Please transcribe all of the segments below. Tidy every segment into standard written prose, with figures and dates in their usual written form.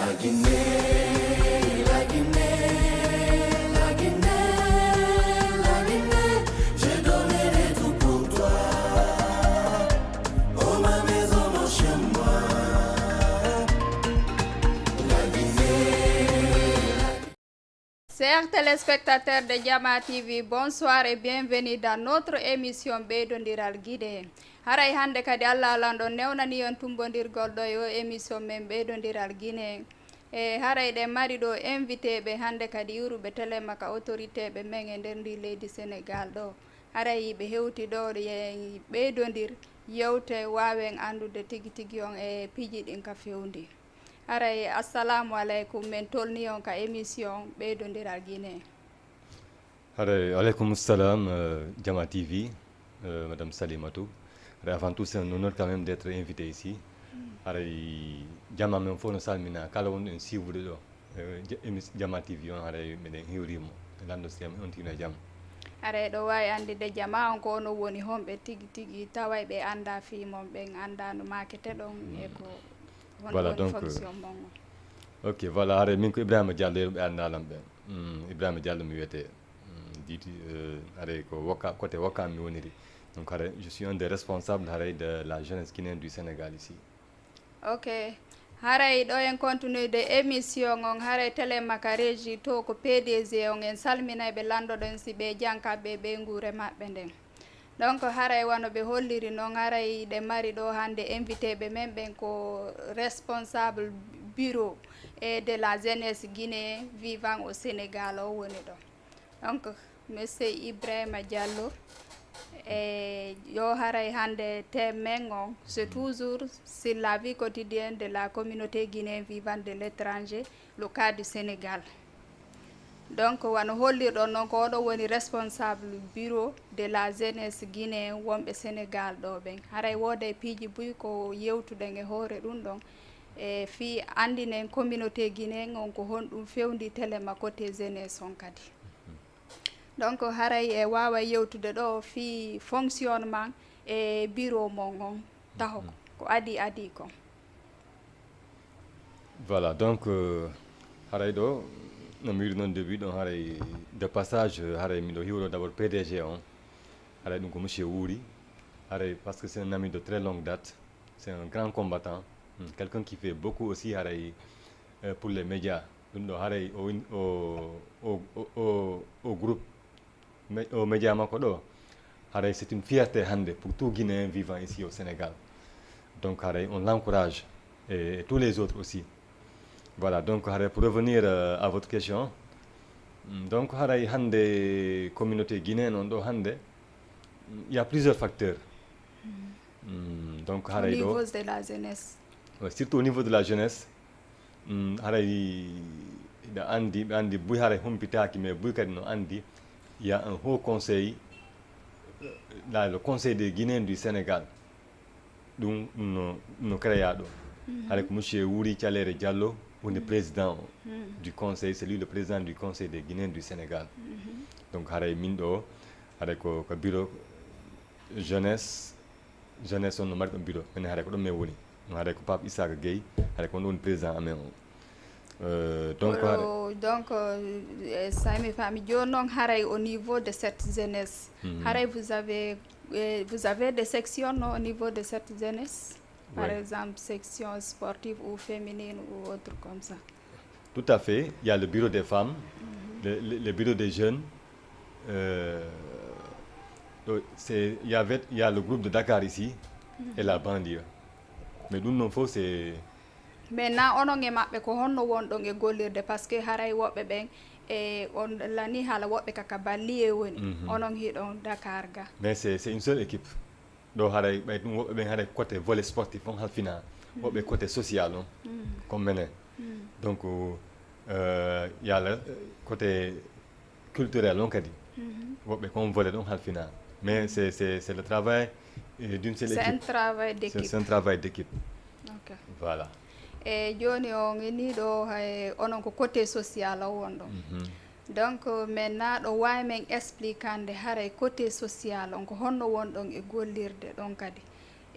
Chers téléspectateurs de Jama TV, bonsoir et bienvenue dans notre émission Beydondiral Guidé. Haray hande kadi Allah lando newnani on tumbondirgol ɗo yo émission men Beydondiral Guinée. E haray ɗe mari ɗo invité ɓe hande kadi yuruɓe télémaka autorité ɓe men e nder ndi leydi Sénégal ɗo. Haray ɓe hewti ɗo e ɓeydondir yewte wawen andude tigi tigi on e piiji ɗin ka fewndi. Haray assalamu aleykum men tolni on ka émission Beydondiral Guinée. Haray aleykum salam Jama TV, Madame Salimatou. Avant tout, c'est un honneur quand même d'être invité ici. Haray Jama men fof no salmina kala wonɗo en suivre ɗo Jama TV on haray meɗen hewrimo lando sem on tina jaam. Haray ɗo wawi andide Jama on ko ono woni homɓe tigi tigi taway ɓe anda fimon ɓen anda no makete ɗon e ko voilà donc ok voilà haray min ko Ibrahima Diallo yeru ɓe andalam ɓen Ibrahima Diallo mi wiyete diti haray ko côté Ouakam mi woniri donc haray je suis un des responsables haray de la jeunesse guinéenne du Sénégal ici. Ok haray ɗo en continue de émission on haray télémaka régie to ko PDG on en salminayɓe landoɗon si ɓe jankaɓe ɓe guure maɓɓe nden. Donc haray wano ɓe holliri noon haray ɗe mari ɗo hande invité ɓe men ɓen ko responsable bureau et de la jeunesse guinéen vivant au Sénégal o woni ɗo. Donc monsieur Ibrahima Diallo e yo haray hande thème men on c'est toujours sur la vie quotidienne de la communauté guinéenne vivant de l'étranger le cas du Sénégal. Donc wano hollirɗon noon ko oɗo woni responsable bureau de la jeunesse guinéen wonɓe Sénégal ɗo ɓen. Haray wooda e piiji buy ko yewtuɗen e hoore ɗum ɗon e fi andinen communauté guinéen on ko honɗum fewndi téléma côté jeunesse on kadi. Donc haray e wawa yewtude ɗo fi fonctionnement e bureau mon on taho ko adi kon. Voilà donc haray ɗo no mi wiɗi noon début ɗon haray de passage haray miɗo hiwro d'abord PDG on haray ɗum ko monsieur Wouri haray parce que c'est un ami de très longue date, c'est un grand combattant, quelqu'un qui fait beaucoup aussi haray pour les médias ɗum ɗo haray au groupe au média makko ɗo haray c'est une fierté hande pour tout Guinéen vivant ici au Sénégal. Donc haray on l'encourage et tous les autres aussi. Voilà, donc pour revenir à votre question, donc haray hande communauté guinéenne on do hande il y a plusieurs facteurs. Donc haray au niveau de la jeunesse. Ouais, surtout au niveau de la jeunesse, haray da andi buy haray humpitaki mais buy kadi no andi il y a un haut conseil, là, le conseil des Guinéens du Sénégal ɗum no créa ɗo haray ko monsieur Wouri Thialéré Diallo woni président du conseil, c'est lui le président du conseil des Guinéens du Sénégal. Donc haray min ɗo haray ko bureau jeunesse on no mari ɗon bureau men haray ko ɗon men woni haray ko Pape Issaka Gueye haray ko on woni président amen o. Donc Sami Fami joni noon haray au niveau de cette jeunesse haray vous avez des sections non, au niveau de cette jeunesse? Par exemple, section sportive ou féminine ou autre comme ça. Tout à fait. Il y a le bureau des femmes, le bureau des jeunes. Il y a le groupe de Dakar ici et la banlieue. Mais nous non faut c'est. Maintenant onon e maɓɓe ko honno wonɗon e gollirde par ce que haray woɓɓe ɓen e on lani haala woɓɓe kaka banlieue woni onon hiɗon Dakar ga. Mais c'est une seule équipe. ɗo haray ɓay ɗum woɓɓe ɓen haray côté volet sportif on halfina woɓɓe côté social on comme menen donc y a le côté culturel on kadi woɓɓe kon volet ɗon halfina mais c'est le travail d'une seule équipe. C'est un travail d'équipe. C'est un travail d'équipe. Ok. Voilà. E joni on ini ɗo onon ko côté social o wonɗon donc maintenant ɗo wawi men explicande haray côté social on ko honno wonɗon e gollirde ɗon kadi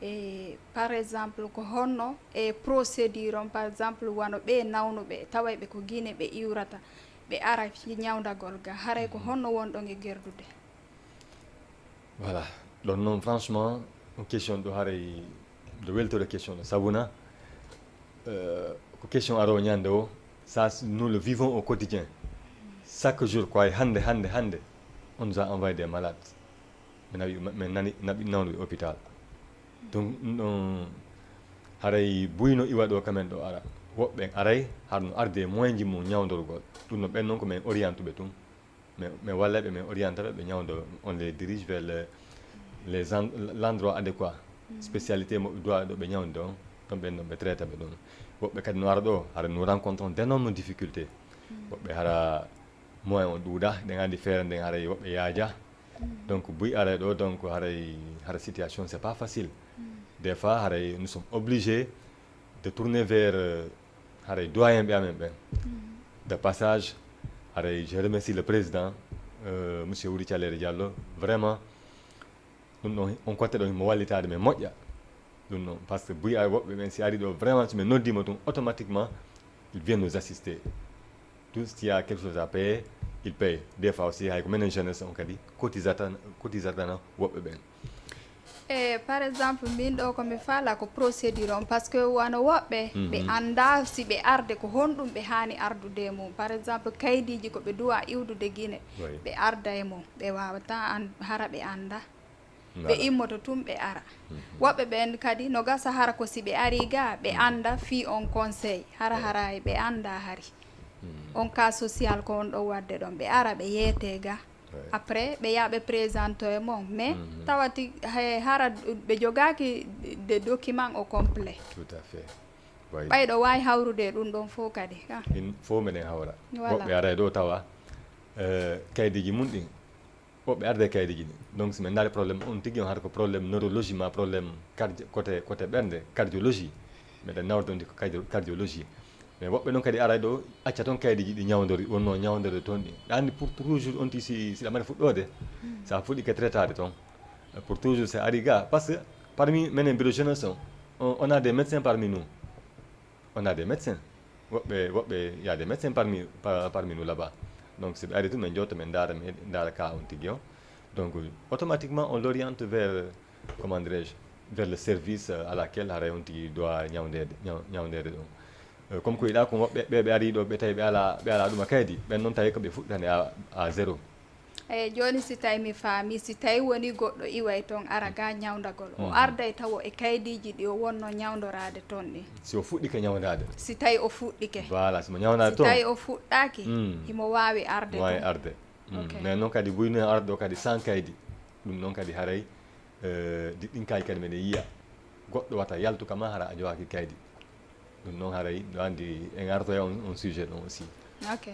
e par exemple ko honno e procédure on par exemple wano ɓe nawnuɓe tawayɓe ko Guinée ɓe iwrata ɓe ara ñawdagol ga haray ko honno wonɗon e gerdude. Voilà ɗon noon franchement question ɗo haray nde weltore question ɗo sabuna ko question aro ñande o ça nous le vivons au quotidien chaque jour ko ay hande on nous a envoyé des malades min nani naɓi nawnuɓe hôpital donc ɗum haray buyno iwa ɗo kamen ɗo ara woɓɓe aray haɗum arde moyen ji mum ñawdorgol ɗum no ɓen noon ko min orientuɓe tum mais wallaɓe min orientaɓe ɓe ñawdo on les dirige vers l'endroit adéquat spécialité moɓe duwa ɗo ɓe ñawde on ɗon ɓen ɗon ɓe traita ɓe ɗum woɓɓe kadi no ara ɗo hara nous rencontrons d'énormes difficultés woɓɓe hara moyen o ɗuuɗa ɗen andi feere nden haray woɓɓe yaaja donc buy aray ɗo donc hara situation c'est pas facile des fois haray nous sommes obligés de tourner vers haray doyen ɓe amen ɓen de passage haray je remercie le président monsieur Wuri Thialere Diallo vraiment ɗum ɗon on kotte ɗon mo wallitade men moƴƴa ɗum noon par ce que buy ay woɓɓe ɓen si ari ɗo vraiment somin noddima tum automatiquement il vient nous assister tout s'il y a quelque chose à payer il paye des fois aussi hay ko menen jeunesse on kadi cotisatana woɓɓe ɓen e par exemple min ɗo komi faala ko procédure on par ce que wano woɓɓe ɓe anda si ɓe arde ko honɗum ɓe hani ardude mum par exemple kaydiji ko ɓe duwa iwdude Guinée ɓe arda e mum ɓe wawata hara ɓe anda ɓe immoto tum ɓe ara woɓɓe ɓen kadi no gasa hara ko si ɓe ari ga ɓe anda fi on conseil hara ɓe anda hari on cas social ko on ɗo wadde ɗon ɓe ara ɓe yeete ga après ɓe yaha ɓe présente e mon mais tawati hara ɓe jogaki de document au complet tout à fait ɓayɗo wawi hawrude ɗum ɗon fof kadi fof meɗen hawra woɓɓe ara ɗo tawa kaydiji mum ɗin woɓɓe arde kaydiji ɗin donc somin daari probléme on tigui on hata ko probléme neurologie ma probléme côté ɓerde cardiologie meɗen nawrde on ko cardiologie mais woɓɓe noon kadi ara ɗo acca toon kaydiji ɗi ñawdori wonno ñawdorde toon ɗi andi pour toujours on ti siɗa mbaɗa fuɗɗode sa fuɗɗi ke traitade toon pour toujours c'est ari ga par ce que parmi menen bureau jeunesse on a des médecins parmi nous on a des médecins woɓɓe y a des médecins parmi nous là-bas donc si ɓe ari tum min jewta min daara ka on tigui o donc automatiquement on l'oriente vers comment dirais-je vers le service à laquelle haray on tigui doit ñawdede ɗum comme ko yiɗa ko woɓɓe ɓe ari ɗo ɓe tawi ɓe ala ɗum a kaydi ɓen noon tawi ko ɓe fuɗɗitane à zéro eyyi joni si tawi mi faami si tawi woni goɗɗo iway toon ara ga ñawdagol o arday taw e kaydiji ɗi o wonno ñawdorade toon ɗi si o fuɗɗike ñawdade si tawi o fuɗɗike voilà simo ñawdade toon si tawi o fuɗɗaki himo wawi arde mais noon kadi buyno arde ɗo kadi sans kaydi ɗum noon kadi haray ɗiɗɗinkaji kadi meɗen yiiya goɗɗo wata yaltuka ma hara a jogaki kaydi ɗum noon haray ɗo andi en arto e on sujet ɗon aussi ok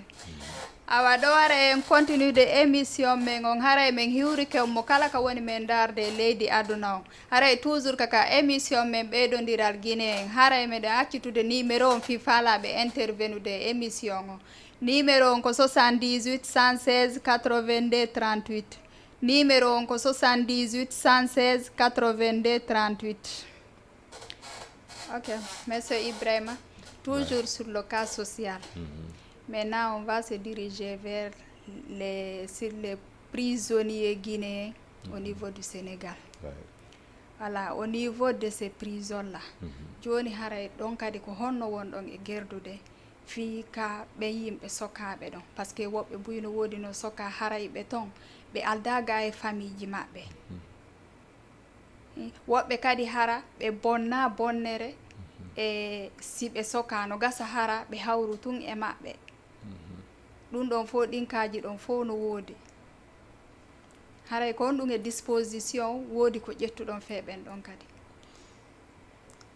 awa ɗo wara en continue de émission men on haray min hiwrike mo kala ka woni men darde leydi aduna on haray toujours kaka émission men ɓeydodiral Guinée en haray meɗen accitude numéro on fi faalaɓe intervenude émission o numéro on ko 78 116 82 38 numéro on ko 78 116 82 38 ok monsieur Ibrahima toujours sur le cas social maintenant, on va se diriger vers les prisonniers guinéens au niveau du Sénégal. Voilà, au niveau de ces prisons-là, joni haray ɗon kadi ko honno wonɗon e gerdude fi ka ɓe yimɓe sokaɓe ɗon par ce que woɓɓe buyno woodi no soka harayɓe toon ɓe aldaga e famille ji maɓɓe woɓɓe kadi hara ɓe bonna bonnere e si ɓe soka no gasa hara ɓe hawru tun e maɓɓe ɗum ɗon fof ɗinkaji ɗon fof no woodi haray ko on ɗum e disposition woodi ko ƴettuɗon feeɓen ɗon kadi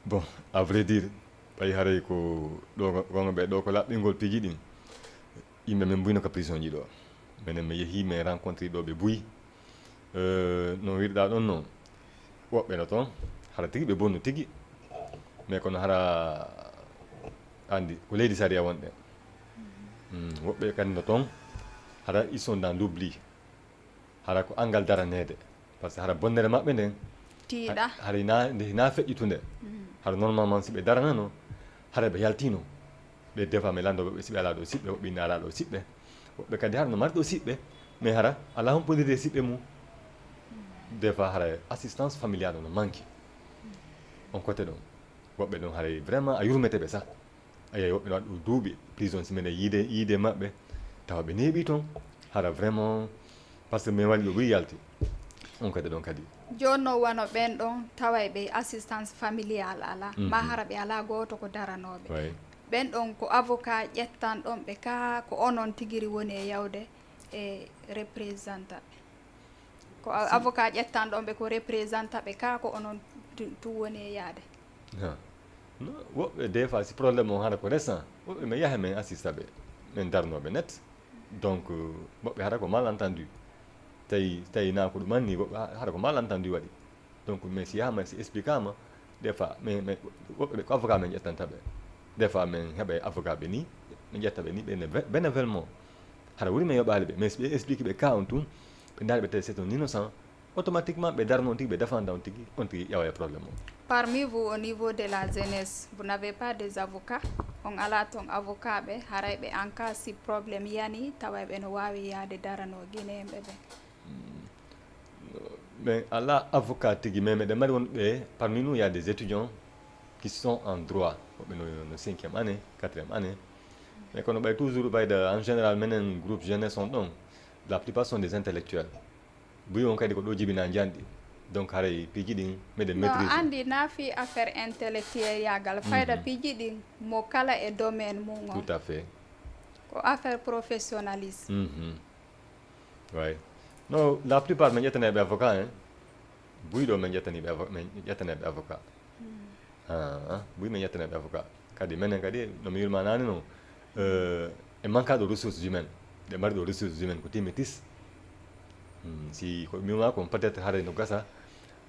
bon à vrai dire ɓay haray ko ɗo gonga ɓe ɗo ko laɓɓingol piiji ɗin yimɓe men buyno ka prison ji ɗo minen mi yeehi min rencontré ɗo ɓe buyi no wiɗɗa ɗon noon woɓɓe no toon hara tigui ɓe bonno tigui mais kono hara andi ko leydi saria wonɗen woɓɓe kadi no toon hara ils sont dans l'oubli hara ko angal daranede par ce que hara bonnere maɓɓe nden tiiɗa haɗa na feƴƴitunde haɗa normalement si ɓe daranano haɗa ɓe yaltino ɓe des fois mi landoɓe ɓe siɓe ala ɗo siɓɓe woɓɓe ina ala ɗo siɓɓe woɓɓe kadi haɗa no mari ɗo siɓɓe mais haɗa ala hompodirde siɓɓe mum des fois haɗa assistance familiale no manque on côté ɗon woɓɓe ɗon haɗa vraiment a yurmeteɓe sah a yeyi woɓɓe no waɗa ɗo duuɓi prison simene yiide maɓɓe tawa ɓe neeɓi toon haɗa vraiment par ce que min waɗi ɗo ɓuri yalti on kadi ɗon kadi joni no wano ɓen ɗon taway ɓe assistance familial ala ma hara ɓe ala goto ko daranoɓe ɓen ɗon ko avocat ƴettan ɗon ɓe ka ko onon tigiri woni e yawde e représentant ko avocat ƴettan ɗon ɓe ko représentant ɓe ka ko onon tu woni e yaade woɓɓe des fois si probléme o hara ko récent woɓɓe mi yaha min assista ɓe min darnoɓe net donc woɓɓe hara ko malentendu tawi na ko ɗum anni woɓɓe hara ko malentendu waɗi donc mais si yahama si expliquama des fois woɓɓe ko avocat min ƴettanta ɓe des fois min heɓa avocat ɓe ni min ƴetta ɓe ni ɓe bénévolement haɗa wuri min yoɓali ɓe mais si ɓe explique ɓe cas on tun ɓe daari ɓe tawi c'est un innocent automatiquement ɓe darno on tigui ɓe défenda on tigui ƴawa e probléme o. Parmi vous au niveau de la jeunesse vous n'avez pas des avocats on ala toon avocat ɓe haray ɓe en cas si probléme yani tawa ɓe no wawi yaade darano guinéenɓe ɓe mais ala avocat tigui mais meɗen mari wonɓe parmi nous il y a des étudiants qui sont en droit woɓɓe no 5e année 4e année mais kono ɓay toujours ɓayda en général menen groupe jeunesse on ɗon la plupart sont des intellectuels buyi on kadi ko ɗo jibina janɗi donc haray piiji ɗin meɗen maîtrise andi naafi affaire intellectuel yagal fayda piiji ɗin mo kala e domaine mum on tout à fait ko affaire professionnalisme ouais non la plupart min ƴettaneɓe avocat hein buyɗo min ƴettaneɓe avocat buyi min ƴettaneɓe avocat kadi minen kadi nomi wirma nani no e manque ɗo ressources humaines ɗe mari ɗo ressources humaines ko timmitis si ko mima kon peut être haray no gasa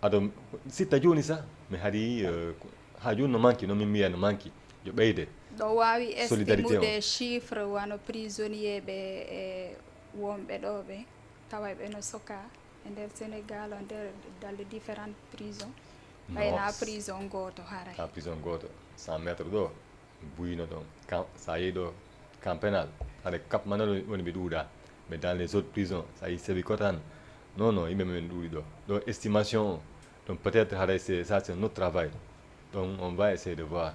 aɗo sitta joni sa mi haari ha joni no manque nomin mbiya no manque yo ɓeyde ɗo wawi estimude chiffre wano prisonnier ɓe e wonɓe ɗo ɓe tawa ɓe no soka e nder Sénégal o nder dans les différentes prisons ɓayna prison goto haray ha prison goto 100 métre ɗo buyino ɗon sa yeeyi ɗo camp pénal haɗa Cap Manuel woni ɓe ɗuuɗa mais dans les autres prisons sa yi Sébikotane non yimɓe men ɗuuɗi ɗo estimation o donc peut être haɗa ça c'est notre travail donc on va essayer de voir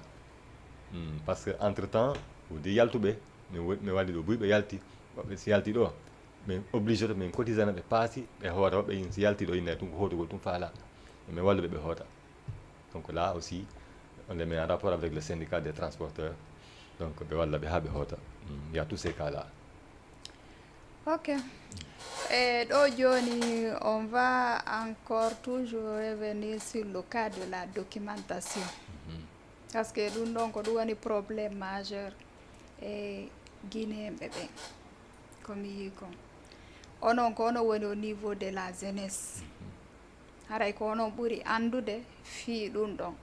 par ce que entre temps wodi yaltuɓe mi waɗi ɗo buy ɓe yalti woɓɓe si yalti ɗo min obligé to min cotisana ɓe paasi ɓe hoota woɓɓe si yalti ɗo inne tum ko hootugol tum faala min walluɓe ɓe hoota donc là aussi on est en rapport avec le syndicat des transporteurs donc ɓe walla ɓe ha ɓe hoota il y a tous ces cas là. Ok. Et aujourd'hui, on va encore toujours revenir sur le cas de la documentation. Parce que nous avons un problème majeur et Guinée, bébé. Comme il on a au niveau de la jeunesse. Haray ko on ɓuri andude fi ɗum ɗon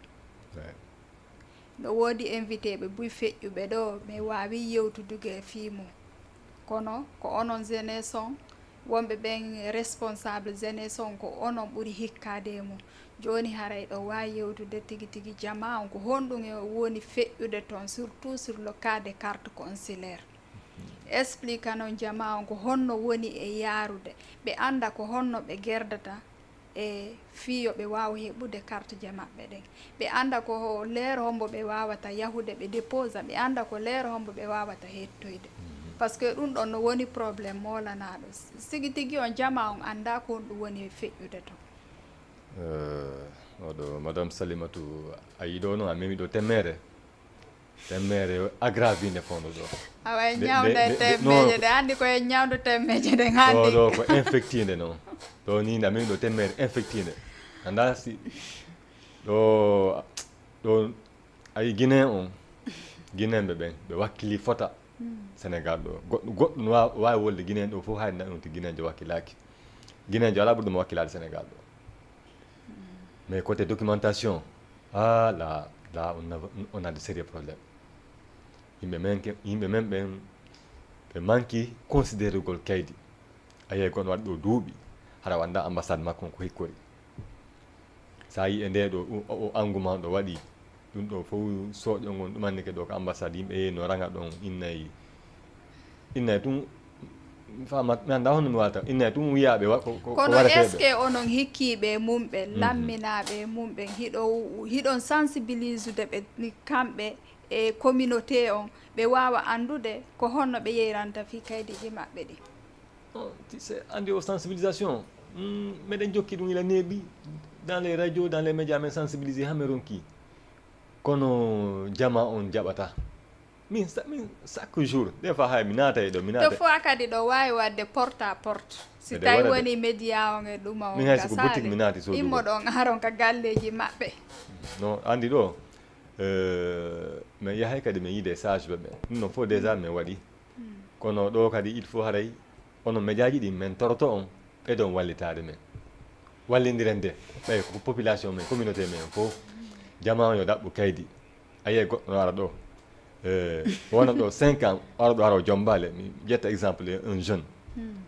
no woodi invité ɓe buy feƴƴuɓe ɗo mi wawi yewtuduge e fiimum kono ko onon jeunesse on wonɓe ɓen responsable jeunesse on ko onon ɓuri hikkade e mum joni haray ɗo wawi yewtude tigui tigui jama on ko honɗum e woni feƴƴude toon surtout sur le cas de carte consulaire explique non jama on ko honno woni e yaarude ɓe anda ko honno ɓe gerdata e fiyo ɓe wawa heɓude carte je maɓɓe ɗen ɓe anda ko leero hombo ɓe wawata yahude ɓe déposa ɓe anda ko leero hombo ɓe wawata hettoyde par ce que ɗum ɗon no woni probléme molanaɗo sigi tigui on jama on anda ko ɗum woni feƴƴude to oɗo madame Salimatou a yiɗo noon a memi ɗo temmere aggravinde fondo ɗo awa ñawde temmeje ɗe andi koye ñawde temmeje ɗen handi ɗo ko infectinde noon ɗo ni a memi ɗo temmere infectinde anda si ɗo ayi Guinéen on Guinéenɓe ɓen ɓe wakkili fota Sénégal ɗo goɗɗo no wawi wolde Guinéen ɗo fof hayde ɗum to Guinéenjo wakkilaki Guinéenjo ala ɓurɗuma wakkilade Sénégal ɗo mais côté documentation là on a de sérieux problèmes yimɓe men ɓen ɓe manqui considéré gol kaydi a yeyi gono waɗi ɗo duuɓi haɗa wanda ambassade makko ko hikkori sa yi e nde ɗo o engouement ɗo waɗi ɗum ɗo fof soƴo ngon ɗumanni ke ɗo ko ambassade yimɓe no raga ɗon innayi tum famat mi anda hono mi wata innayi tum wiyaɓe kono est ce que onon hikkiɓe mumɓe laminaɓe mumɓe hiɗon sensibilisede ɓe kamɓe e communauté on ɓe wawa andude ko honno ɓe yeyranta fi kaydiji maɓɓe ɗi c'est andi o sensibilisation meɗen jokki ɗum ila neeɓi dans les radios dans les médias men sensibilisé hamme ronki kono jama on jaɓata min chaque jour des fois hay mi naata e ɗo mi naata to fois kadi ɗo wawi wadde porte à porte si tawi woni média on e ɗuma on hayso ko boutique mi naati sodugo immo ɗon aron ka galleji maɓɓe non andi ɗo mi yahay kadi mi yiide sage ɓe ɗum non fof déjà mi waɗi kono ɗo kadi il faut haray ono média ji ɗi min toroto on ɓeɗon wallitade men wallidiren de ɓay ko population men communauté men fof jama on yo ɗaɓɓu kaydi ayiye goɗɗo no ara ɗo wona ɗo 5 ans ara ɗo ara jombale mi ƴetta exemple un jeune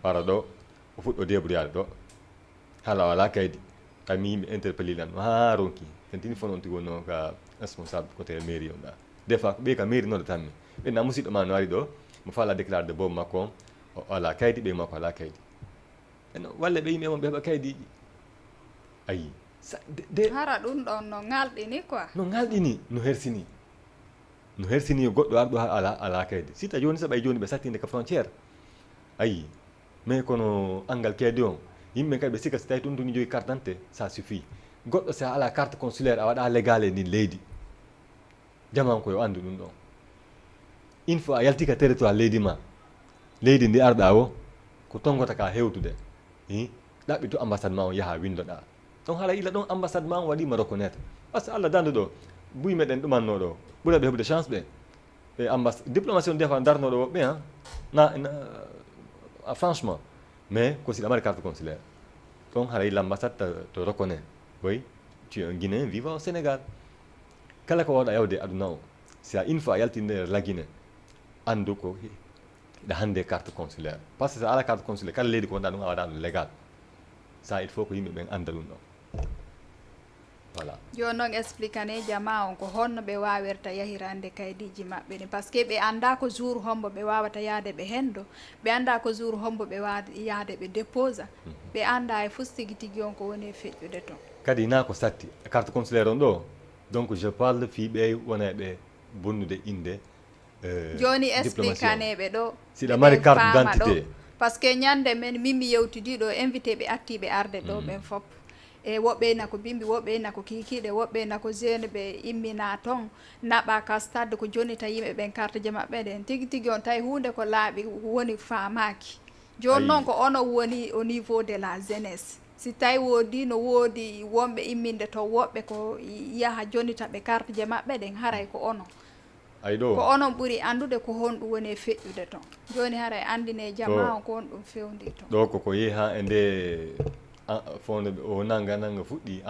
ara ɗo o fuɗɗo débrouillade ɗo hala wala kaydi kami yimɓe interpellé lan ha ronki sen tini fo noon tigi wonno ka responsable côté mairie on ɗa des fois ɓe ka mairie node tanmi ɓenna musidɗo ma no ari ɗo mo fala déclare de boom makko o ala kaydi ɓe makko ala kaydi eno walla ɓe yimɓe mon ɓe heɓa kaydiiji ayi hara ɗum ɗon no ŋalɗini quoi no ŋalɗini no hersini goɗɗo arɗo ala kaydi sita joni saɓay joni ɓe sattinde ka frontiére ayi mais kono angal kaydi on yimɓe kadi ɓe sika so tawi ɗum tuni jogi carte d'identité ça suffit goɗɗo sa ala carte consulaire a waɗa légal e ndin leydi jaman koyo andu ɗum ɗon une fois a yalti ka territoire leydi ma leydi ndi arɗa o ko tongota ka hewtude ɗaɓɓi to ambassade ma on yaaha windoɗa donc haala ila ɗon ambassade ma on waɗima reconnaître par ce que allah dande ɗo buy meɗen ɗumanno ɗo ɓuura ɓe heɓde chance ɓe diplomatie on des fois darnoɗo woɓɓe franchement mais ko siɗa mari carte consulaire donc haray l'ambassade te reconnaît oui tu es un Guinéen vivant au Sénégal kala ko wawɗa yawde aduna o si a une fois a yalti nder la Guinée andu ko ɗa hande carte consulaire par ce que sa ala carte consulaire kala leydi ko wonɗa ɗum a waɗa ɗum légal ça il faut ko yimɓe ɓen anda ɗum ɗon voilà joni noon expliquane jama on ko honno ɓe wawirta yahirande kaydiji maɓɓe ni par ce que ɓe anda ko jour hombo ɓe wawata yaade ɓe hendo ɓe anda ko jour hombo ɓe wawa yaade ɓe déposa ɓe anda e fus tigui tigui on ko woni feƴƴude toon kadi na ko satti carte consulaire on ɗo donc je parle fiɓe wona ɓe bonnude inde joni expliquaneɓe ɗo siɗa mari carte d'identité par ce que ñande men min mi yewtidiɗo invité ɓe attiɓe arde ɗo ɓen fop e woɓɓe nako bimbi woɓɓe nako kikiɗe woɓɓe nako jeune ɓe immina toon naɓa ka stade ko jonita yimɓe ɓen carte je maɓɓe ɗen tigui tigui on tawi hunde ko laaɓi woni famaki joni noon ko ono woni au niveau de la jeunesse si tawi woodi no woodi wonɓe imminde to woɓɓe ko yaha jonita ɓe carte je maɓɓe ɗen haray ko ono ayɗo ko onon ɓuuri andude ko honɗum woni e feƴƴude toon joni haray andine jama on ko honɗum fewndi toon ɗo koko yeehi ha e nde fonde o nanga fuɗɗi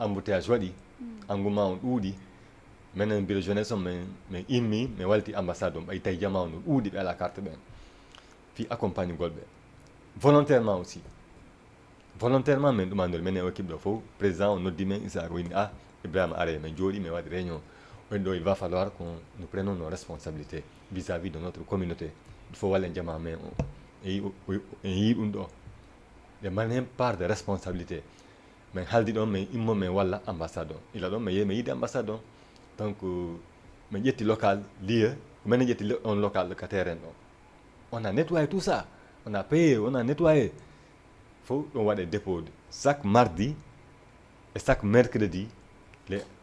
embouteillage waɗi engouement on ɗuuɗi minen bureau jeunesse on min immi min walti ambassade on ɓay tawi jama on no ɗuuɗi ɓe ala carte ɓen fi accompagne golɓe volontairement aussi volontairement min ɗumandori minen équipe ɗo fof président o noddi men isaka wini Ibrahima are min jooɗi min waɗi réunion on ɗo il va falloir que nous prenions nos responsabilités vis-à-vis de notre communauté il faut wallen jama men o en yii ɗum ɗo ɓe mani hen part de responsabilité min haaldi ɗon min immo min walla ambassade o ila ɗon mi yehi mi yiide ambassade o donc min ƴetti local lieu minen ƴetti on local ka terrain ɗo on a nettoyé tout ça on a payé on a nettoyé fof ɗum waɗe dépôt chaque mardi et chaque mercredi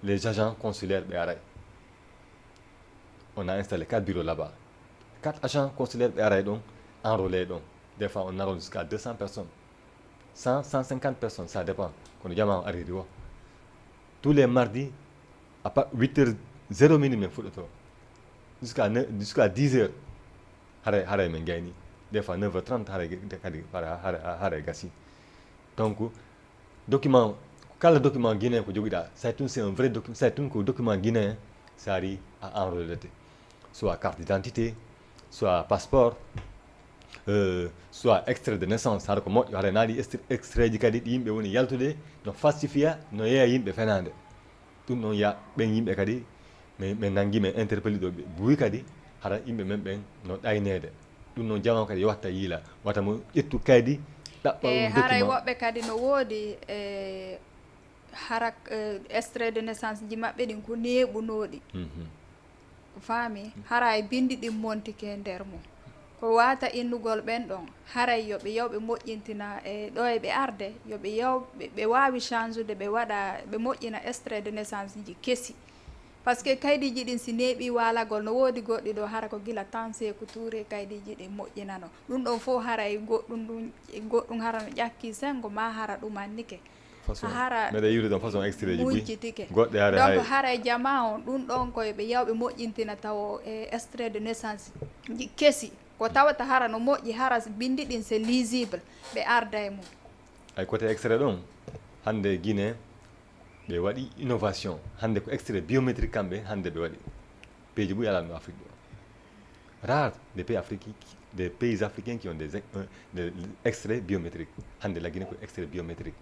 les agents consulaires ɓe aray on a installé 4 bureaux là-bas 4 agents consulaires ɓe aray ɗon enrôlé ɗon des fois on enrôle jusqu'à 200 personnes 150 personnes ça dépend kono jama o ariri o tous les mardis à part 8h00 min fuɗɗoto jusqu'à 10h haray min gayni des fois 9h30 kadi haray gasi donc document kala document guinéen ko joguiɗa ça tun c'est un vrai document ça tun ko document guinéen sa ari a enrôlete soit carte d'identité soit passeport soit extrait de naissance haɗa ko moƴƴo haɗa naaɗi extrait ji kadi ɗi yimɓe woni yaltude no falsifiya no yeeya yimɓe fenade ɗum ɗon ya ɓen yimɓe kadi min nangi min interpellé ɗo ɓe buyi kadi haɗa yimɓe men ɓen no ɗaynede ɗum noon jama kadi watta yiila wata mo ƴettu kaydi ɗaɓɓa ɗum haray document woɓɓe kadi no woodi hara extrait de naissance ji maɓɓe ɗin ko neeɓunoɗi faami haray bindi ɗin montike e nder mum ko wata innugol ɓen ɗon haray yoɓe yawɓe moƴƴintina ɗo e ɓe arde yoɓe yaw ɓe wawi change ɓe waɗa ɓe moƴƴina extrait de naissance ji kesi par ce que kaydiji ɗin si neeɓi walagol no woodi goɗɗi ɗo hara ko gila tanse ko touré kaydiji ɗin moƴƴinano ɗum ɗon fof haray goɗɗum hara no ƴakki sengo ma hara ɗumannike hara meɗa yiwde ɗon façon extrait ji mujjitike goɗɗe hara donc haray jama on ɗum ɗon koye ɓe yawɓe moƴƴintina taw extrait de naissance ji kesi ko tawata hara no moƴƴi hara bindi ɗin c'est lisible ɓe arda e mum ay côté extrait ɗon hande Guinée ɓe waɗi innovation hande ko extrait biométrique kamɓe hande ɓe waɗi pays ɓuuri ala no Afrique ɗo rare des pays africains qui ont des extraits biométriques hande la Guinée ko extrait biométrique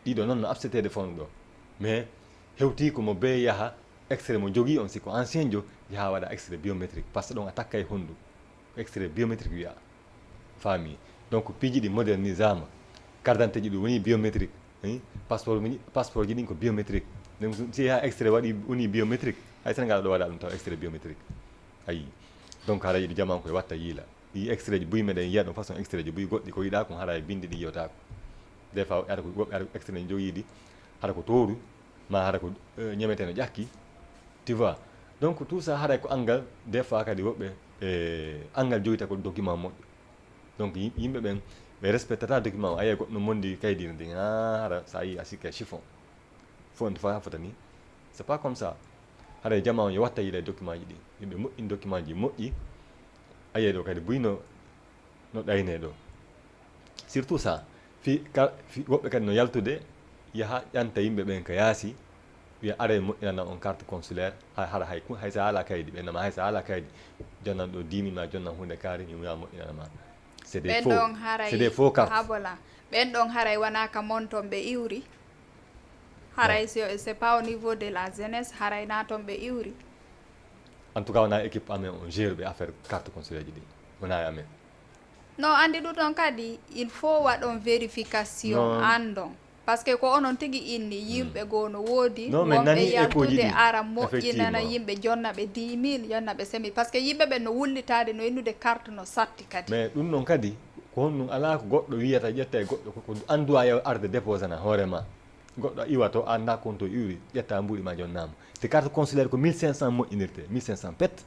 ɗiɗo noon no absetede fon ɗo mais hewti komo be yaha extrait mo jogui on siko ancien jo yaha waɗa extrait biométrique par ce que ɗon a takka e honndu extrait biométrique wiya faami donc piiji ɗi modernisama carte d'identité ji ɗi woni biométrique passeport ji ɗin ko biométrique donc si yaha extrait waɗi woni biométrique hay Sénégal ɗo waɗa ɗum taw extrait biométrique ayi donc haara yiɗi jaman koye watta yiila ɗi extrait ji buyi meɗen yiya ɗum façon extrait ji buyi goɗɗi ko yiɗa ko hara e bindi ɗi yiyotako des fois ara ko woɓɓe ara extrait jogiiɗi hara ko tooru ma hara ko ñamete no ƴakki tu vois donc tout ça haray ko angal des fois kadi woɓɓe angal joguita ko document moƴƴo donc yimɓe ɓen ɓe respectata document o ayiya goɗɗo no mondi kaydino ndi hara sa yi a sikka chiffon fo on fa fotani c'est pas comme ça haray jama on yo watta yiila document ji ɗi yimɓe moƴƴin document ji moƴƴi ayiye ɗo kadi buyno no ɗayne ɗo surtout ça fi woɓɓe kadi no yaltude yaha ƴanta yimɓe ɓen ko yaasi wiya are moƴƴinana on carte consulaire hara hay sa ala kaydi ɓe nama hay sa ala kaydi jonnan ɗo 10 000 ma jonnan hunde kaari mi wiya moƴƴinanama c'est des faux cartes habola ɓen ɗon haray wona ka monton ɓe iwri haray c'est pas au niveau de la jeunesse haray na toon ɓe iwri en tout cas wona équipe amen on gère ɓe affaire carte consulaire ji ɗi wona e amen non andi ɗum ɗon kadi il faut waɗon vérification andon par ce que ko onon tigi inni yimɓe goo no woodi wonɓe yaltude ara moƴƴinana yimɓe jonna ɓe 10 000 jonna ɓe 5 000 par ce que yimɓe ɓen no wullitade no innude carte no satti kadi mais ɗum ɗon kadi ko honɗum ala ko goɗɗo wiyata ƴetta e goɗɗo ko anduwa yaw arde déposana hoorema goɗɗo iwa to anda kon to iwri ƴetta mbuɗi ma jonnama te carte consulaire ko 1500 moƴƴinirte 1500 pet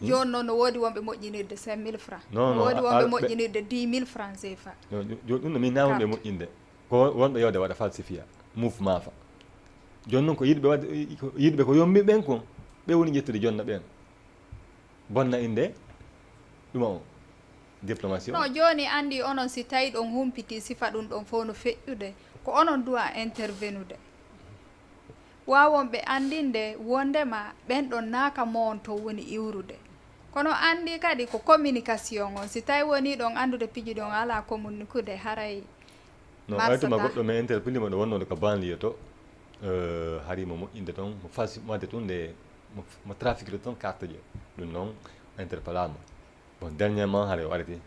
joni noon no woodi wonɓe moƴƴinirde 5 000 francs no woodi wonɓe moƴƴinirde 10 000 francs CFA joni ɗum no min nawonɓe moƴƴinde ko wonɓe yewde waɗa falsifia mouvement fa joni noon ko yiɗɓe ko yombi ɓen kon ɓe woni ƴettude jonna ɓen bonna inde ɗuma o diplomatie non joni andi onon si tawi ɗon humpiti sifa ɗum ɗon fof no feƴƴude ko onon duwa intervenude wawonɓe andinde wondema ɓen ɗon naaka moon to woni iwrude kono andi kadi ko communication on si tawi woni ɗon andude piiji ɗon ala communiquede haray no ɓaytuma goɗɗo mi interpellé mo ɗo wonnode ko banlieue to harimo moƴƴinde toon mo falsi wadde toon nde mo trafiquede toon carte je ɗum noon interpellama bon dernièrement haare o arrêté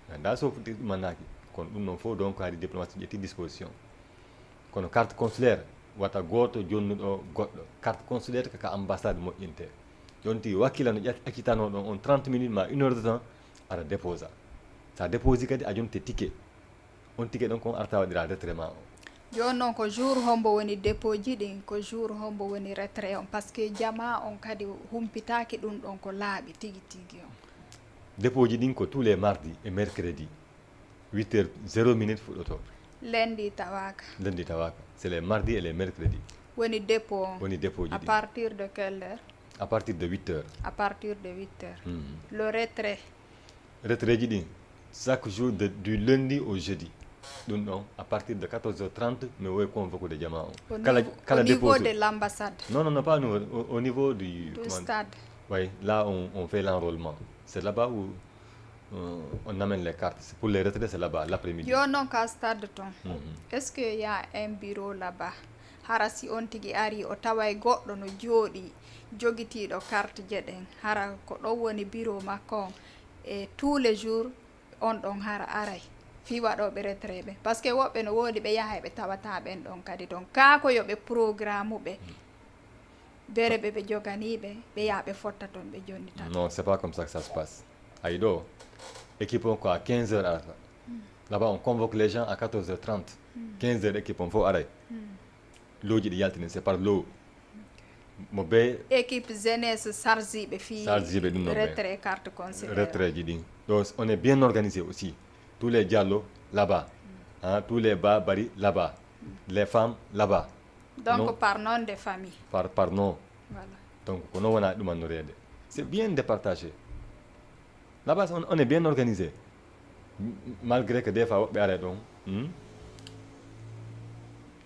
ganda so fuɗɗi ɗumannaki kono ɗum noon fof donc haari diplomatie ƴetti disposition kono carte consulaire wata goto jonnuɗo goɗɗo carte consulaire kaka ambassade moƴƴinte joni tigui wakkila no accitano ɗon on 30 minutes ma 1 heure de temps aɗa déposa sa déposi kadi a jonte ticket on ticket ɗon kon arta waɗira retraitement o joni noon ko jour hombo woni dépôt ji ɗin ko jour hombo woni retrait on par ce que jama on kadi humpitaki ɗum ɗon ko laaɓi tigui tigui on dépôt ji ɗin ko tous les mardi et mercredi 8 heures 0 minute fuɗɗoto lundi tawaka c'est les mardis et les mercredis woni dépôt on woni dépôt ji à partir de quelle heure à partir de 8 heures à partir de 8 heures le retrait ji ɗin chaque jour du lundi au jeudi ɗum ɗon à partir de 14h30 mi wowi convoqué de jama on kala niveau de l'ambassade non pas nous au niveau du stade oui là on fait l'enrôlement c'est là-bas où on amène les cartes. Pour les retraités, c'est là-bas, l'après-midi. Yo non ka stade ton. Est-ce qu'il y a un bureau là-bas? Hara si on tigi ari o taway goɗɗo no jooɗi jogitiiɗo carte jeɗen hara ko ɗon woni bureau makko et tous les jours on ɗon hara aray fi waɗoɓe retraite ɓe par ce que woɓɓe no woodi ɓe yaha ɓe tawata ɓen ɗon kadi donc kaa ko yoɓe programme ɓe bere ɓe joganiɓe ɓe yaha ɓe fotta toon ɓe jonnita. Non, c'est pas comme ça que ça se passe. Aïdo, équipe on quoi à 15h à là-bas on convoque les gens à 14h30. 15h équipe on faut arrêter. L'eau di yaltine c'est par l'eau. Mo be équipe jeunesse sarziɓe fi retrait carte consulaire. Retrait ji ɗin. Donc on est bien organisé aussi. Tous les diallos là-bas. Hein, tous les bari là-bas. Les femmes là-bas. Donc non, par nom de famille. Par nom. Voilà. Donc on a demandé. C'est bien départagé. Là-bas on est bien organisé. Malgré que des fois on arrête donc.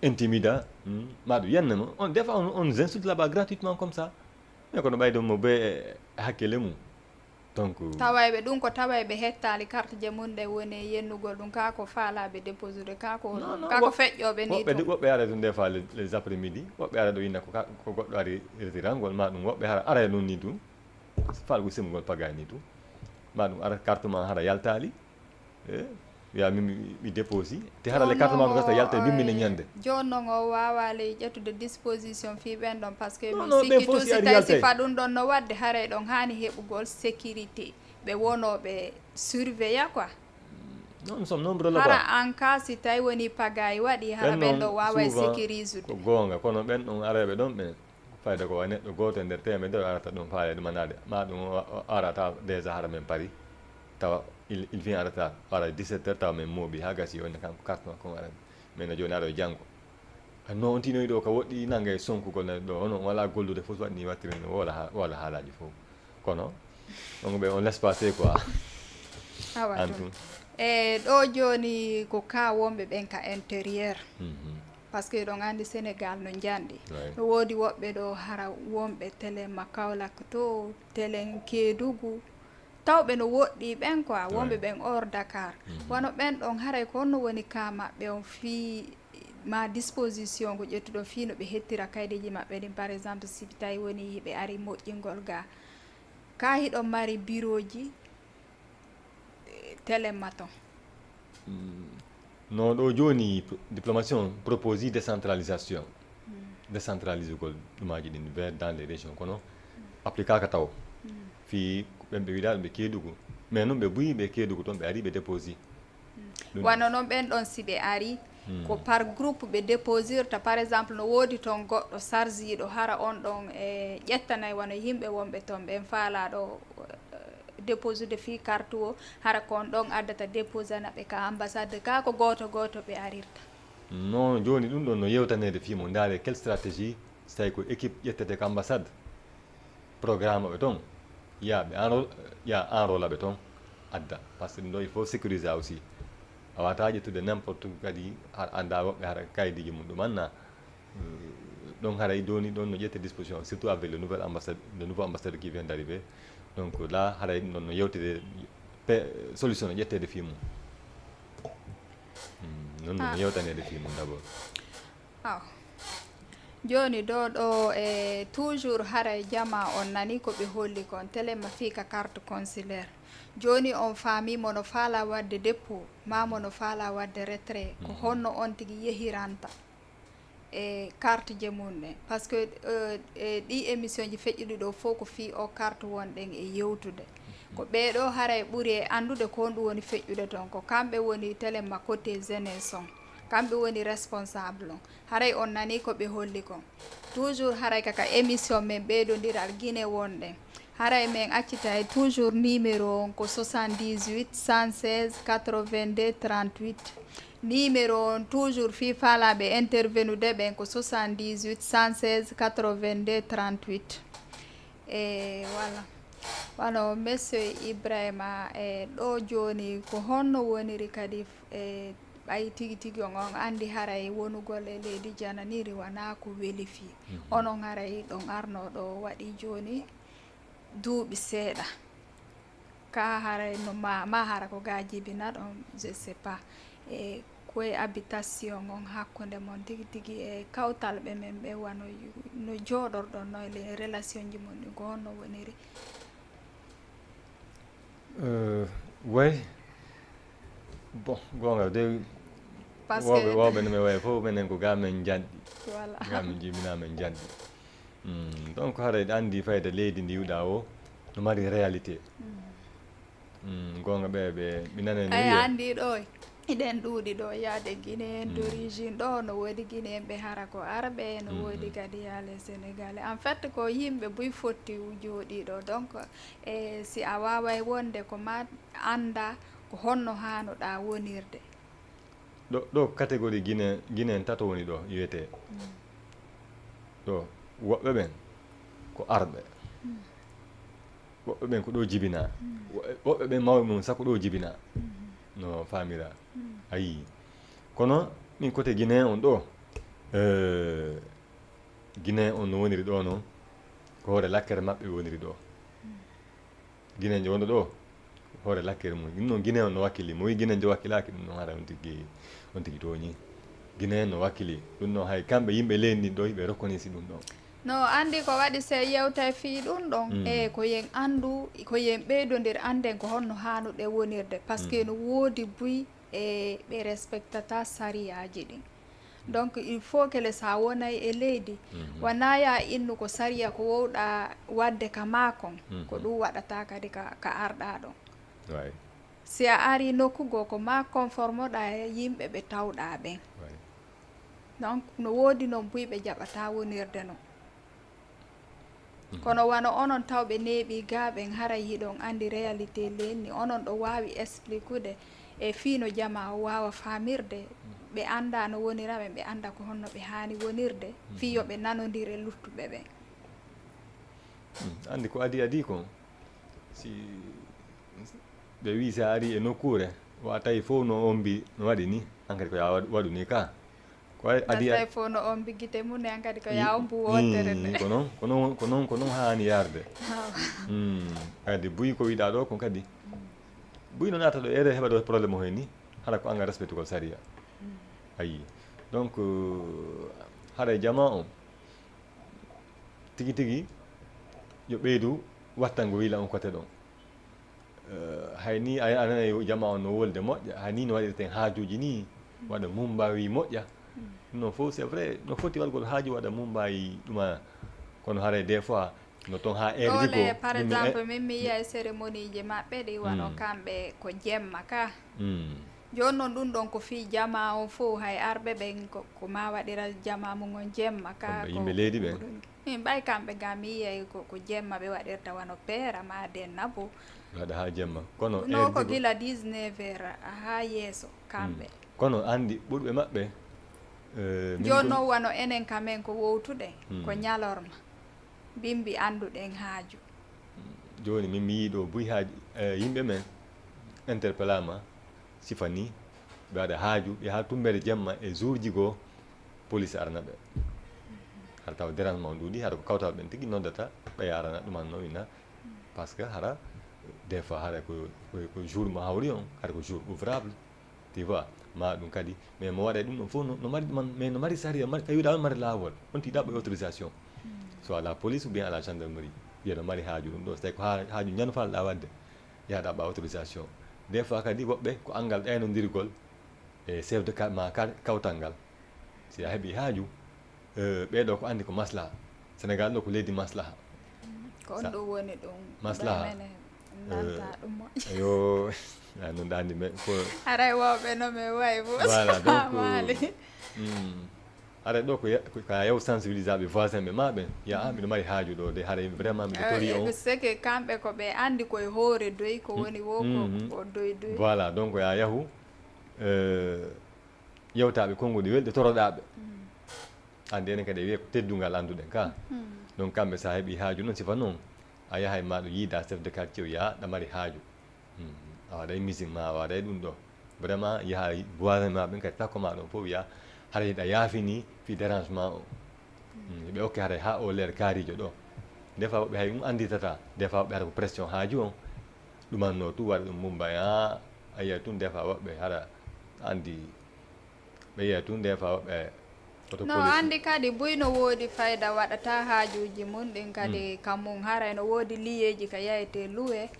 Intimida, on des fois on nous insulte là-bas gratuitement comme ça. Mais quand on va mo be hakkele mum. Donc tawayɓe ɗum ko tawayɓe hettali carte je mum ɗe woni yennugol ɗum ka ko faalaɓe déposé kako feƴƴoɓe ni to woɓɓe ara ɗum des fois les après-midi woɓɓe ara ɗo inna ko goɗɗo ari retirangol ma ɗum woɓɓe ara ɗum ni tum falgo simugol pagay ni tum ma ɗum ara carte ma hara yaltali ya mi déposi te hara le carte ma gasta yalta bimmine ñande joni noon o wawali ƴettude disposition fi ɓen ɗon par ce que mi sikki tout si tawi si fa ɗum ɗon no wadde haare ɗon hani heɓugol sécurité ɓe wonoɓe surveilla quoi. Non, nous sommes nombreux là-bas. Hara en cas si tawi woni pagaye waɗi hara ɓen ɗon wawa sécurise ko gonga kono ɓen ɗon areɓe ɗon ɓe fayde ko wa neɗɗo goto e nder temedere arata ɗum faalede manade ma ɗum arata déjà hara men paari tawa il vient en retard ara 17h taw men mooɓi ha gasi on kanko carte makko ara mais no joni aɗa janggo no on tinoyi ɗo ka woɗɗi nanga e sonkugol nani ɗo onon wala gollude fof waɗi ni wattiri no wola haalaji fof kono donc ɓe on laisse passer quoi en tout e ɗo joni ko ka wonɓe ɓen ka intérieur par ce que ɗon andi Sénégal no janɗi no woodi woɓɓe ɗo hara wonɓe télé ma Kaolack to télé Kédougou tawɓe no woɗɗi ɓen quoi wonɓe ɓen hors Dakar wono ɓen ɗon haray ko honno woni ka maɓɓe on fi ma disposition ko ƴettuɗo fi no ɓe hettira kaydeji maɓɓe ɗin par exemple si tawi woni ɓe ari moƴƴingol ga ka hiɗon mari bureau ji télé maton no ɗo joni diplomation propose décentralisation décentralisugol ɗumaji ɗin vers dans les régions kono applicaka taw fi ɓen ɓe wiɗaɗo ɓe Kédougou mais noon ɓe buyi ɓe Kédougou toon ɓe ari ɓe déposi wano noon ɓen ɗon si ɓe ari ko par groupe ɓe déposirta par exemple no woodi toon goɗɗo sargiɗo hara on ɗon e ƴettanay wano yimɓe wonɓe toon ɓen faalaɗo déposude fi carte o hara kon ɗon addata déposana ɓe ka ambassade ka ko goto goto ɓe arirta non joni ɗum ɗon no yewtanede fimo ndaare quelle stratégie so tawi ko équipe ƴettete ko ambassade programme ɓe toon ya enrôla ɓe toon adda par ce que ɗum ɗo il faut sécuriser aussi a wata ƴettude n'importe kadi anda woɓɓe hara kayidiji mum ɗum anna ɗon haray doni ɗon no ƴette disposition surtout avec le nouveau ambassadeur qui vient d'arriver donc là haray ɗum ɗon no yewtide solution no ƴettede fi mum non no yewtanede fi mum d' abord joni ɗo e toujours haray jama on nani ko ɓe holli kon téléma fi ka carte consulaire joni on faamimo no faala wadde dépôt mamo no faala wadde retrait ko honno on tigui yehiranta e carte je mum ɗen par ce que ɗi émission ji feƴƴuɗi ɗo fof ko fi o carte wonɗen e yewtude ko ɓeɗo haray ɓuuri e andude ko honɗum woni feƴƴude toon ko kamɓe woni téléma côté jeunesse on kamɓe woni responsable on haray on nani ko ɓe holli kon toujours haray kaka émission men ɓeydodiral guine wonɗen haray men accita e toujours numéro on ko 78 116 82 38 numéro on toujours fi faalaɓe intervenude ɓen ko 78 116 82 38 e voilà wano monsieur Ibrahima e ɗo joni ko honno woniri kadi e ɓay tigi tigi on andi haray wonugol e leydi jananiri wona ko weeli fi onon haray ɗon arno ɗo waɗi joni duuɓi seeɗa ka haray no ma hara ko ga jibina ɗon je sais pas e koye habitation on hakkunde mon tigi e kawtal ɓe men ɓe wano no jooɗorɗon no les relation ji mon ɗi ko honno woniri way bon gonga de par ce que woɓe no mi way fof minen ko ga men janɗi voilà ga min jibina men janɗi donc haray ɗa anndi fayde leydi ndi wiɗa o no mari réalité gonga ɓe mi nane no ay wiye andi ɗo iɗen ɗuuɗi ɗo yaade Guinée en d'origine ɗo no woodi Guinée en ɓe hara ko arɓe no woodi kadi yaale Sénégalais en fait ko yimɓe buy fotti jooɗiɗo donc e si a waway wonde ko ma anda ko honno hanuɗa wonirde ɗo catégorie Guinée en tato woni ɗo wiyete ɗo woɓɓe ɓen ko arɓe woɓɓe ɓen ko ɗo jibina woɓɓe ɓen mawɓe mum sako ɗo jibina no famira a yii kono min côté Guinée on ɗo Guinée on no woniri ɗo noon ko hoore lakkere maɓɓe woniri ɗo Guinée jo wonɗo ɗo hoore lakkere mum ɗum noon Guinée on no wakkili mo wi Guinée jo wakkilaki ɗum noon hara on tigi toñi Guinée no wakkili ɗum noon hay kamɓe yimɓe leydi ɗo ɓe reconnaissance ɗum ɗon no andi ko waɗi se yewta fii ɗum ɗon e ko yen andu ko yen ɓeydodir anden ko honno hanuɗe wonirde par ce que no woodi buy e ɓe respectata sariyaji ɗin donc il faut que le sa wonay e leydi wona ya innu ko sariya ko wowɗa wadde ka makon ko ɗum waɗata kadi ka arɗa ɗon si a ari nokkugo ko ma conforme ɗa e yimɓe ɓe tawɗa ɓen donc no woodi noon buy ɓe jaɓata wonirde noon kono wano onon tawɓe neeɓi gaaɓen hara yiɗon andi réalité lenni onon ɗo wawi expliquude e fiino jama o wawa famirde ɓe anda no woniraɓe ɓe anda ko honno ɓe hani wonirde fiyo ɓe nanodir e luttuɓe ɓen andi ko adi ko si ɓe wi sa ari e nokkure wa tawi fof no on mbi no waɗi ni hankadi ko ya waɗu ni ka ko adi tawi fof no on biggite mum ne hankadi ko ya on mbu wontere nde ko noon hani yarde kadi buyi ko wiɗa ɗo ko kadi buyi no naata ɗo ere heɓa ɗo probléme o hen ni haɗa ko anga respecte kol saria ayi donc haɗa jama on tigi tigi yo ɓeydu wattango wiila on côté ɗon hay ni a nana jama on no wolde moƴƴa hay ni no waɗirten haajuji ni waɗa mum mbawi moƴƴa non fof c'est vrai no foti waɗgol haaju waɗa mum mbawi ɗuma kono haray des fois no toon ha erji ɗone par exemple min mi yiya e cérémonie ji maɓɓe ɗi wano kamɓe ko jemma ka joni noon ɗum ɗon ko fi jama on fof hay arɓe ɓen ko ma waɗira jama mum on jemma ka yimɓe leydi ɓen min ɓay kamɓe ga mi yiyay ko jemma ɓe waɗirta wano peera ma den nabo waɗa ha jemma kono no ko gila 19 heures ha yeeso kamɓe kono andi ɓurɓe maɓɓe joni noon wano enen kamen ko wowtuɗen ko ñalorma bimbi anduɗen haaju joni min mi yiiɗo buy haaju yimɓe men interpellama sifa ni ɓe waɗa haaju ɓe ha tumbere jemma e jour ji goo police arana ɓe hara tawa dérangement ɗuuɗi hara ko kawtal ɓen tigui noddata ɓe arana ɗuman no wina par ce que hara des fois hara ko jour mo hawri on hara ko jour ouvrable tu vois ma ɗum kadi mais mo waɗa ɗum ɗon fof no mari ɗuman mais no mari saria tawi wiɗa on mari lawol on tiɗa ɓoye autorisation soit à la police ou bien à la gendarmerie wiya no mari haaju ɗum ɗo so tawi ko haaju ñanfalɗa wadde yahaɗa ɓa autorisation des fois kadi woɓɓe ko angal ɗaynodirgol e chef de ma kawtal ngal si a heeɓi haaju ɓeɗo ko andi ko maslaha Sénégal ɗo ko leydi maslaha ko on ɗum woni ɗum maslaha nanta ɗum moƴƴi yo noon ɗa andi ko haray wawɓe no min wayi bo voilà donc haɗa ɗo ko yaw sensibilisaɓe voisin ɓe ma ɓen ya miɗo mari haaju ɗo de haɗa vraiment miɗo tori on seke kamɓe ko ɓe andi koye hoore doyi ko woni wo ko doy voilà donc ya yahu yewtaɓe konngol welɗe toroɗaɓe andi enen kadi wiye ko teddungal annduɗen ka donc kamɓe sa heeɓi haaju noon sifa noon a yahay maɗo yiida chef de quartier o ya ɗa mari haaju a waɗay musique ma a waɗay ɗum ɗo vraiment yaha voisin ma ɓen kadi takko ma ɗon fof wiya haɗa yiɗa yaafini fi dérangement o ɓe okke haɗa ha o leer kaarijo ɗo des fois woɓɓe hay ɗum anditata des fois woɓɓe haɗa ko pression haaju on ɗumanno tu waɗa ɗum Mumbai a yiya tun des fois woɓɓe haɗa andi ɓe yiya tun des fois woɓɓe no andi kadi buyno woodi fayda waɗata haajuji mum ɗin kadi kamum haray no woodi liyeji ka yayete loué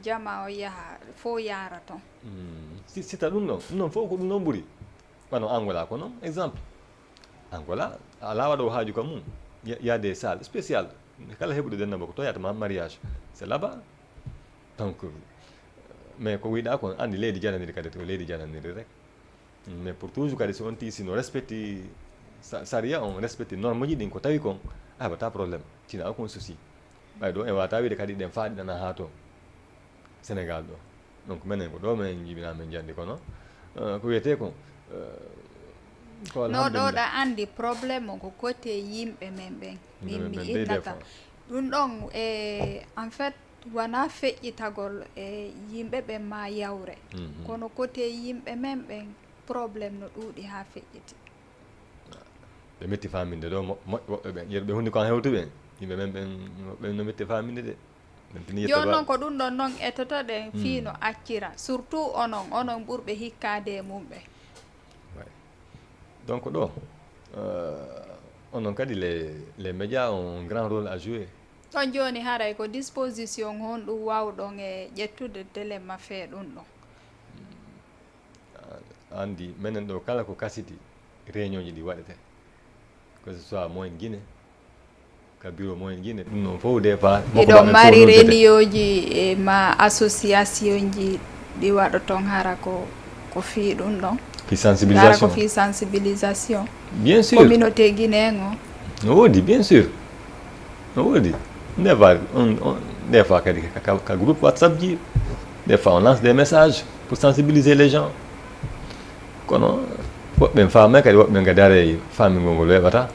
jama o yaha fo yara ton sita ɗum ɗon fof ko ɗum ɗon ɓuuri ɓano Angola ko noon exemple Angola ala waɗa o haaju ka mum y a des salles spéciales kala heɓuɗo dennabo ko to yata mariage c'est là-bas donc mais ko wiɗa ko andi leydi jananiri kadi to leydi jananiri rek mais pour toujours kadi so on tisi no respecti saria on respecti norme ji ɗin ko tawi kon a heɓata probléme tina aucun souci ɓay ɗo en wata wiide kadi ɗen faaɗiɗana ha to Sénégal ɗo donc minen ko ɗo men jibina men jandi kono ko wiyete ko no ɗo ɗa andi probléme o ko côté yimɓe men ɓen min mi innata ɗum ɗon en fait wona feƴƴitagol yimɓe ɓen ma yawre kono côté yimɓe men ɓen probléme no ɗuuɗi ha feƴƴiti ɓe metti faminde ɗo woɓɓe ɓen yeru ɓe hunde ko an hewtuɓen yimɓe men ɓen no metti faminde de joni noon ko ɗum ɗon noon etoto ɗen fiino accira surtout onon ɓurɓe hikkade e mumɓe donc ɗo onon kadi les médias ont un grand rôle à jouer ɗon joni haray ko disposition honɗum wawɗon e ƴettude télé mafe ɗum ɗon andi minen ɗo kala ko kasiti réunion ji ɗi waɗete que ce soit moyen Guinée ka bureau moyen Guinée ɗum noon fof des fois ɗiɗon mari réunion ji e ma association ji ɗi waɗa ton hara ko fi ɗum ɗon fi sensibilisation ko fi sensibilisation bien sûr communauté guinéen o no woodi bien sûr no woodi des fois kadi ka groupe WhatsApp ji des fois on lance des messages pour sensibiliser les gens kono woɓɓe faama kadi woɓɓe gadare faamingol ngol weɓata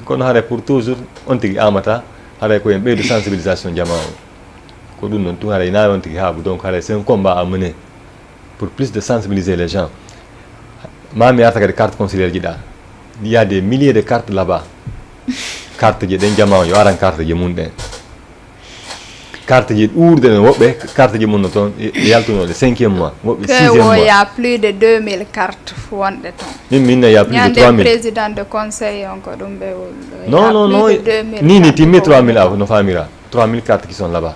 kono haare pour toujours on tigi amata haray koyen ɓeydu sensibilisation jama o ko ɗum noon tun haray nawi on tigi haabu donc haray c'est un combat à mener pour plus de sensibiliser les gens mami arta kadi carte consulaire ji ɗa il y a des milliers de cartes là-bas carte ji ɗen jama o yo aran carte ji mum ɗen carte ji ɓurde no woɓɓe carte ji mum no toon yaltunoɗe 5e mois woɓɓe 6e mois il y a plus de 2000 cartes wonɗe toon minne y a plus de 3000 président de conseil on ko ɗum ɓe non ni timmi 3000 a no famira 3000 cartes qui sont là-bas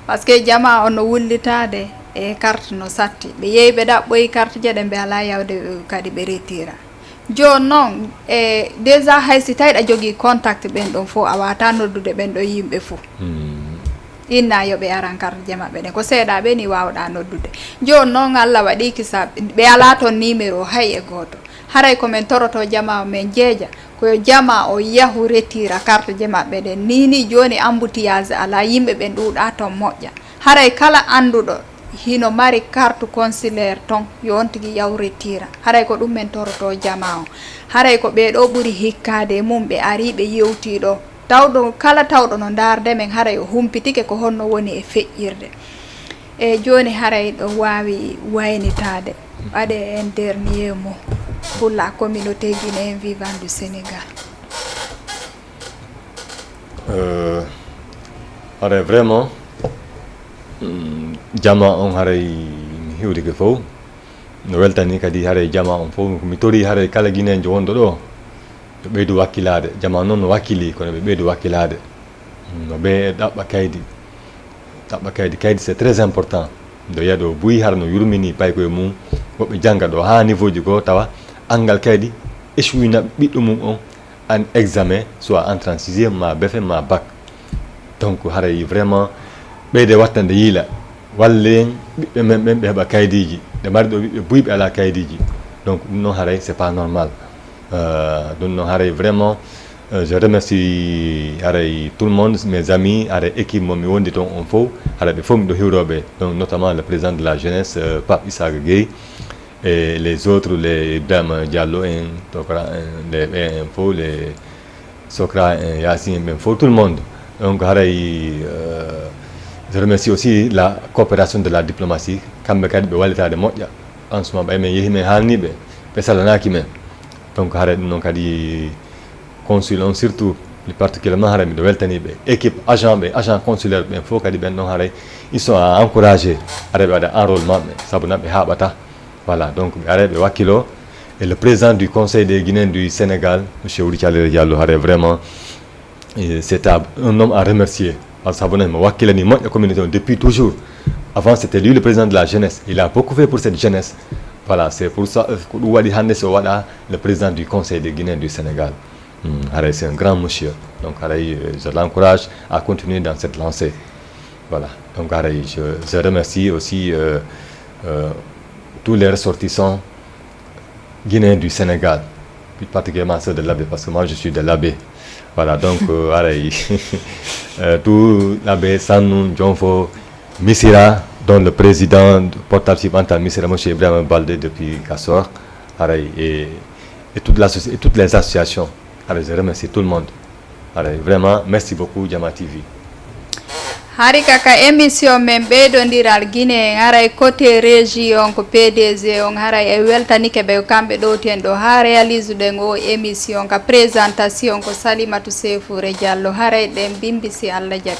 par ce que jama on no wullitade e carte no satti ɓe yeeyi ɓe ɗaɓɓoyi carte je ɗe ɓe ala yawde kadi ɓe retira joni noon déjà hay si tawi ɗa jogui contact ɓen ɗon fof a wata noddude ɓen ɗo yimɓe fof inna yoɓe aran carte je maɓɓe ɗen ko seeɗa ɓe ni wawɗa noddude joni noon Allah waɗi kisa ɓe ala toon numéro hay e goto haray komin toroto jama men jeeja koyo jama o yahu retira carte je maɓɓe ɗen ni joni embouteillage ala yimɓe ɓen ɗuuɗa toon moƴƴa haray kala anduɗo hino mari carte consulaire ton yo on tigi yaw retira haray ko ɗum men toroto jama o haray ko ɓeɗo ɓuuri hikkade mum ɓe ari ɓe yewtiɗo tawɗo kala tawɗo no darde men haray o humpitike ko honno woni e feƴƴirde e joni haray ɗo wawi waynitade waɗe un dernier mot pour la communauté guinéenne vivant du Sénégal haray vraiment jama on haray mi hiwrike fof no weltani kadi haray jama on fof mi tori haray kala guinéenjo wonɗo ɗo ɓe ɓeydu wakkilade jama noon no wakkili kono ɓe ɓeydu wakkilade no ɓe ɗaɓɓa kaydi c'est très important ndo yiya ɗo buyi hara no yurmini pay koye mum woɓɓe jangga ɗo ha niveau ji goo tawa angal kaydi échouina ɓiɗɗo mum on an examen soit entrant 6e ma BFEM ma bac donc haray vraiment ɓeyde wattande yiila wallen ɓiɓɓe men ɓen ɓe heɓa kaydiji ɗe mari ɗo ɓiɓɓe buyɓe ala kaydiji donc ɗum noon haray c'est pas normal ɗum noon haray vraiment je remercie haray tout le monde mes amis haray équipe mo mi wondi toon on fof haray ɓe fof miɗo hiwroɓe donc notamment le président de la jeunesse Pape Issaga Gueye et les autres les Ibrahima Diallo en Tokra en les ɓe en fof les Sokra en Yassine ɓen fof tout le monde donc haray je remercie aussi la coopération de la diplomatie kamɓe kadi ɓe wallitade moƴƴa en ce moment ɓay men yeehi men haalniɓe ɓe sallanaki men donc haray ɗum noon kadi consul on surtout plus particulièrement haray miɗo weltaniɓe équipe agent consulaire ɓen fof kadi ɓen ɗon haray ils sont à encourager haray ɓe waɗa enrôlement ɓe saabu nan ɓe haɓata voilà donc ɓe aray ɓe wakkilo et le président du conseil des Guinéens du Sénégal monsieur Wuri Thialere Diallo haray vraiment c'est un homme à remercier parce que saabu nan mo wakkilani moƴƴo communauté depuis toujours. Avant, c'était lui le président de la jeunesse. Il a beaucoup fait pour cette jeunesse. Voilà, c'est pour ça que le président du Conseil des Guinéens du Sénégal. C'est un grand monsieur. Donc, je l'encourage à continuer dans cette lancée. Voilà. Donc, je remercie aussi tous les ressortissants guinéens du Sénégal, plus particulièrement ceux de l'Abbé, parce que moi, je suis de l'Abbé. Voilà, donc, tout l'Abbé, Sanou, Djonfo, Missira, dont le président porte-archive Missira, M. Ibrahim Baldé depuis Kassor, et toutes les associations. Je remercie tout le monde. Vraiment, merci beaucoup, Jama TV. Hari kaka émission men ɓeydodiral Guinée haray côté région ko PDG on haray e weltanike ɓe kamɓe ɗowten ɗo ha réalise ɗen o émission ka présentation ko Salimatou Séfouré Diallo haray ɗen bimbisi Allah jaɓi.